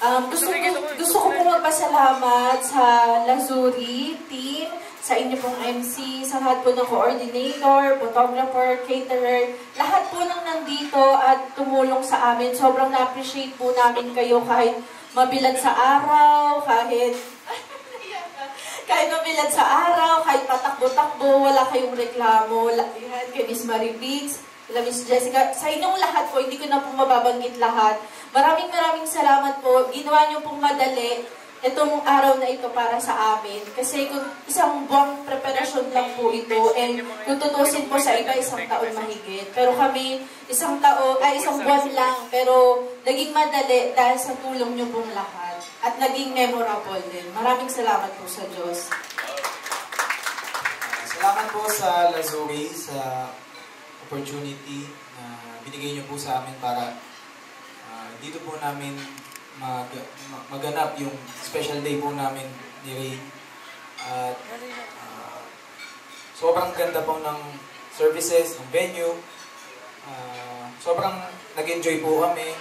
Gusto ko po magpasalamat sa Lazuri team, sa inyo pong MC, sa lahat po ng coordinator, photographer, caterer, lahat po ng nandito at tumulong sa amin. Sobrang na-appreciate po namin kayo kahit mabilad sa araw, kahit mabilad sa araw, kahit patakbo-takbo, wala kayong reklamo. Yan, kay Miss Marie Biggs, Miss Jessica, sa inyong lahat po, hindi ko na po mababanggit lahat. Maraming salamat po. Ginawa niyo pong madali itong araw na ito para sa amin. Kasi kung isang buwang preparasyon lang po ito, and kung tutusin po sa iba, isang taon mahigit. Pero kami, isang buwan lang, pero naging madali dahil sa tulong niyo pong lahat. At naging memorable din. Maraming salamat po sa Diyos. Salamat po sa Lazuri, sa opportunity na binigay niyo po sa amin para dito po namin maganap yung special day po namin ni Ray. At sobrang ganda po ng services, ng venue. Sobrang nag-enjoy po kami.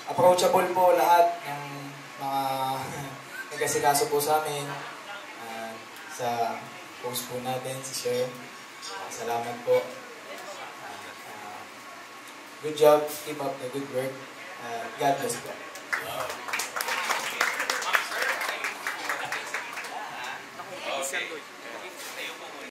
Approachable po lahat ng mga nag-asikaso po sa amin. Sa host po natin, si Sher. Salamat po. Good job. Keep up the good work. God bless po.